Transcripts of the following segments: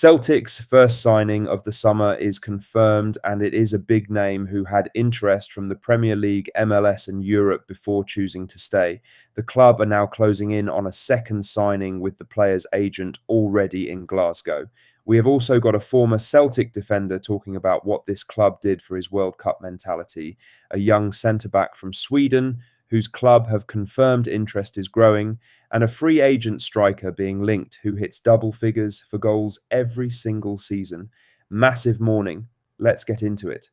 Celtic's first signing of the summer is confirmed, and it is a big name who had interest from the Premier League, MLS, and Europe before choosing to stay. The club are now closing in on a second signing with the player's agent already in Glasgow. We have also got a former Celtic defender talking about what this club did for his World Cup mentality, a young centre-back from Sweden whose club have confirmed interest is growing, and a free agent striker being linked who hits double figures for goals every single season. Massive morning. Let's get into it.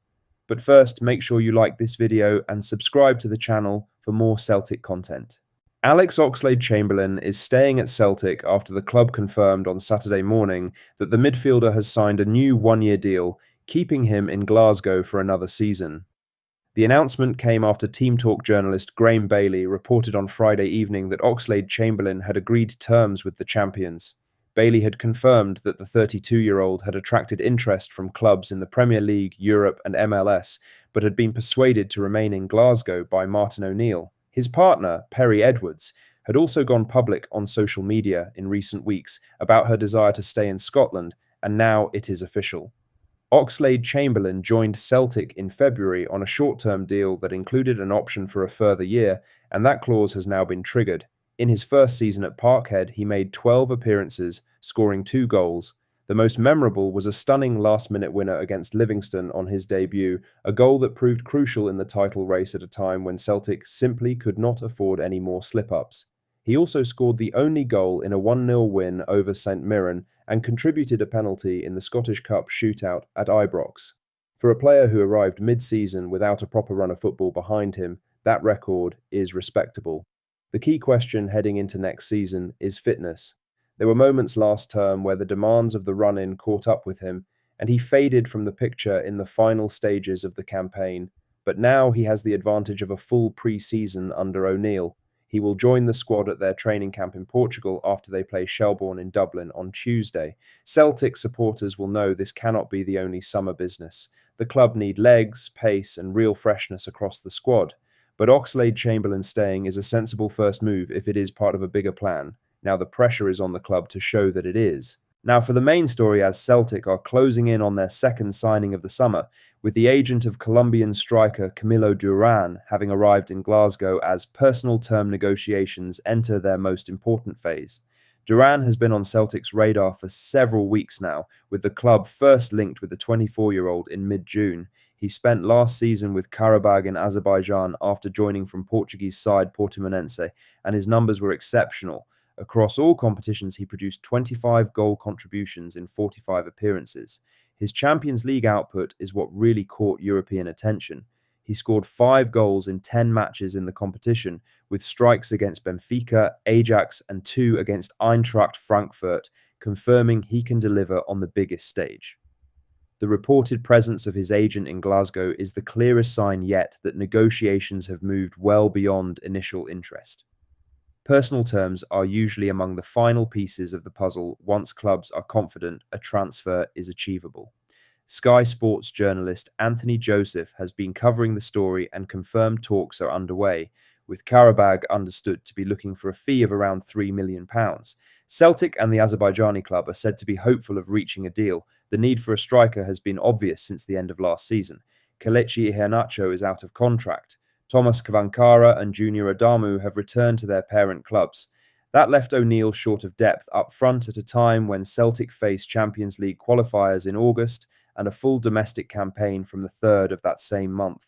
But first, make sure you like this video and subscribe to the channel for more Celtic content. Alex Oxlade-Chamberlain is staying at Celtic after the club confirmed on Saturday morning that the midfielder has signed a new one-year deal, keeping him in Glasgow for another season. The announcement came after Team Talk journalist Graham Bailey reported on Friday evening that Oxlade-Chamberlain had agreed terms with the champions. Bailey had confirmed that the 32-year-old had attracted interest from clubs in the Premier League, Europe and MLS, but had been persuaded to remain in Glasgow by Martin O'Neill. His partner, Perry Edwards, had also gone public on social media in recent weeks about her desire to stay in Scotland, and now it is official. Oxlade-Chamberlain joined Celtic in February on a short-term deal that included an option for a further year, and that clause has now been triggered. In his first season at Parkhead, he made 12 appearances, scoring 2 goals. The most memorable was a stunning last-minute winner against Livingston on his debut, a goal that proved crucial in the title race at a time when Celtic simply could not afford any more slip-ups. He also scored the only goal in a 1-0 win over St Mirren and contributed a penalty in the Scottish Cup shootout at Ibrox. For a player who arrived mid-season without a proper run of football behind him, that record is respectable. The key question heading into next season is fitness. There were moments last term where the demands of the run-in caught up with him, and he faded from the picture in the final stages of the campaign, but now he has the advantage of a full pre-season under O'Neill. He will join the squad at their training camp in Portugal after they play Shelbourne in Dublin on Tuesday. Celtic supporters will know this cannot be the only summer business. The club need legs, pace and real freshness across the squad. But Oxlade-Chamberlain staying is a sensible first move if it is part of a bigger plan. Now the pressure is on the club to show that it is. Now for the main story, as Celtic are closing in on their second signing of the summer, with the agent of Colombian striker Camilo Duran having arrived in Glasgow as personal term negotiations enter their most important phase. Duran has been on Celtic's radar for several weeks now, with the club first linked with the 24-year-old in mid-June. He spent last season with Qarabag in Azerbaijan after joining from Portuguese side Portimonense, and his numbers were exceptional. Across all competitions, he produced 25 goal contributions in 45 appearances. His Champions League output is what really caught European attention. He scored 5 goals in 10 matches in the competition, with strikes against Benfica, Ajax, and 2 against Eintracht Frankfurt, confirming he can deliver on the biggest stage. The reported presence of his agent in Glasgow is the clearest sign yet that negotiations have moved well beyond initial interest. Personal terms are usually among the final pieces of the puzzle once clubs are confident a transfer is achievable. Sky Sports journalist Anthony Joseph has been covering the story and confirmed talks are underway, with Qarabag understood to be looking for a fee of around £3 million. Celtic and the Azerbaijani club are said to be hopeful of reaching a deal. The need for a striker has been obvious since the end of last season. Kelechi Iheanacho is out of contract. Thomas Kavankara and Junior Adamu have returned to their parent clubs. That left O'Neill short of depth up front at a time when Celtic faced Champions League qualifiers in August and a full domestic campaign from the 3rd of that same month.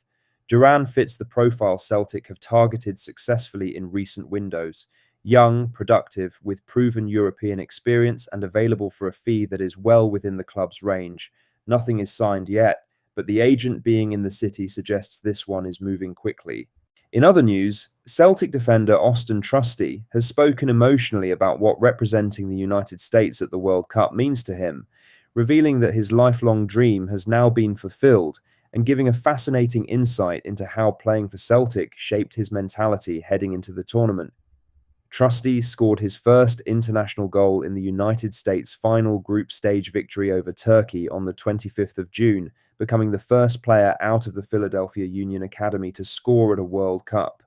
Duran fits the profile Celtic have targeted successfully in recent windows. Young, productive, with proven European experience and available for a fee that is well within the club's range. Nothing is signed yet, but the agent being in the city suggests this one is moving quickly. In other news, Celtic defender Austin Trusty has spoken emotionally about what representing the United States at the World Cup means to him, revealing that his lifelong dream has now been fulfilled and giving a fascinating insight into how playing for Celtic shaped his mentality heading into the tournament. Trusty scored his first international goal in the United States' final group stage victory over Turkey on the 25th of June, becoming the first player out of the Philadelphia Union Academy to score at a World Cup.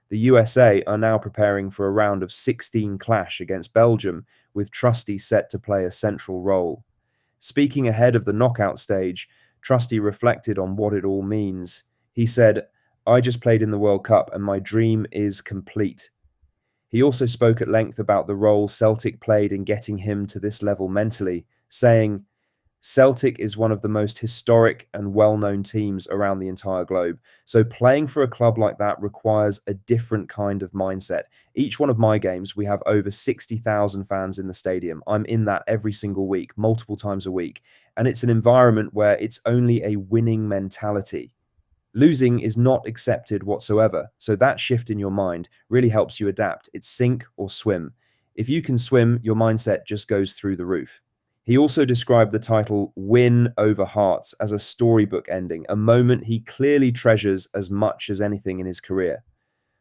The USA are now preparing for a round of 16 clash against Belgium, with Trusty set to play a central role. Speaking ahead of the knockout stage, Trusty reflected on what it all means. He said, "I just played in the World Cup and my dream is complete." He also spoke at length about the role Celtic played in getting him to this level mentally, saying, "Celtic is one of the most historic and well-known teams around the entire globe. So playing for a club like that requires a different kind of mindset. Each one of my games, we have over 60,000 fans in the stadium. I'm in that every single week, multiple times a week. And it's an environment where it's only a winning mentality. Losing is not accepted whatsoever. So that shift in your mind really helps you adapt. It's sink or swim. If you can swim, your mindset just goes through the roof." He also described the title Win Over Hearts as a storybook ending, a moment he clearly treasures as much as anything in his career.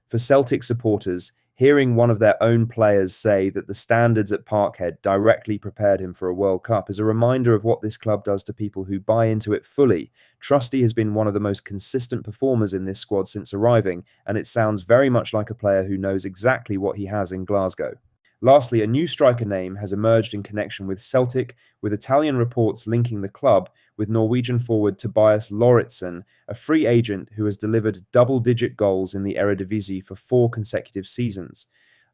For Celtic supporters, hearing one of their own players say that the standards at Parkhead directly prepared him for a World Cup is a reminder of what this club does to people who buy into it fully. Trusty has been one of the most consistent performers in this squad since arriving, and it sounds very much like a player who knows exactly what he has in Glasgow. Lastly, a new striker name has emerged in connection with Celtic, with Italian reports linking the club with Norwegian forward Tobias Lauritsen, a free agent who has delivered double-digit goals in the Eredivisie for 4 consecutive seasons.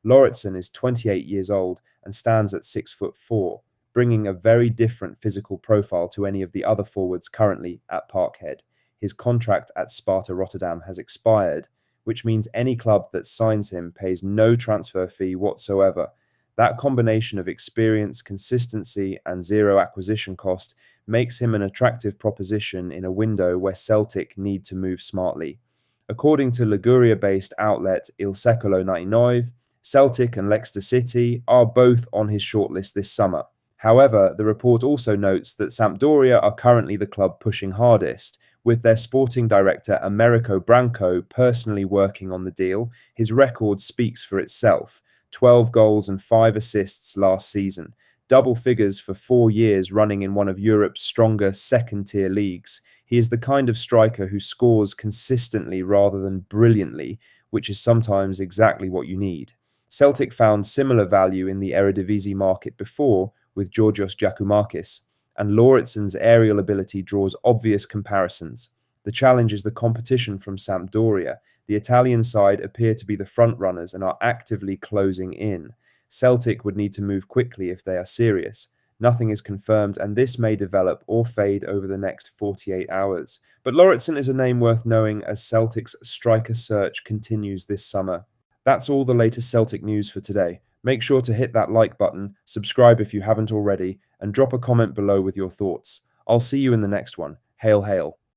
Lauritsen is 28 years old and stands at 6'4", bringing a very different physical profile to any of the other forwards currently at Parkhead. His contract at Sparta Rotterdam has expired, which means any club that signs him pays no transfer fee whatsoever. That combination of experience, consistency, and zero acquisition cost makes him an attractive proposition in a window where Celtic need to move smartly. According to Liguria-based outlet Il Secolo 99, Celtic and Leicester City are both on his shortlist this summer. However, the report also notes that Sampdoria are currently the club pushing hardest, with their sporting director Americo Branco personally working on the deal. His record speaks for itself: 12 goals and 5 assists last season, double figures for 4 years running in one of Europe's stronger second-tier leagues. He is the kind of striker who scores consistently rather than brilliantly, which is sometimes exactly what you need. Celtic found similar value in the Eredivisie market before with Georgios Giakoumakis, and Lauritsen's aerial ability draws obvious comparisons. The challenge is the competition from Sampdoria. The Italian side appear to be the front-runners and are actively closing in. Celtic would need to move quickly if they are serious. Nothing is confirmed, and this may develop or fade over the next 48 hours. But Lauritsen is a name worth knowing as Celtic's striker search continues this summer. That's all the latest Celtic news for today. Make sure to hit that like button, subscribe if you haven't already, and drop a comment below with your thoughts. I'll see you in the next one. Hail, hail.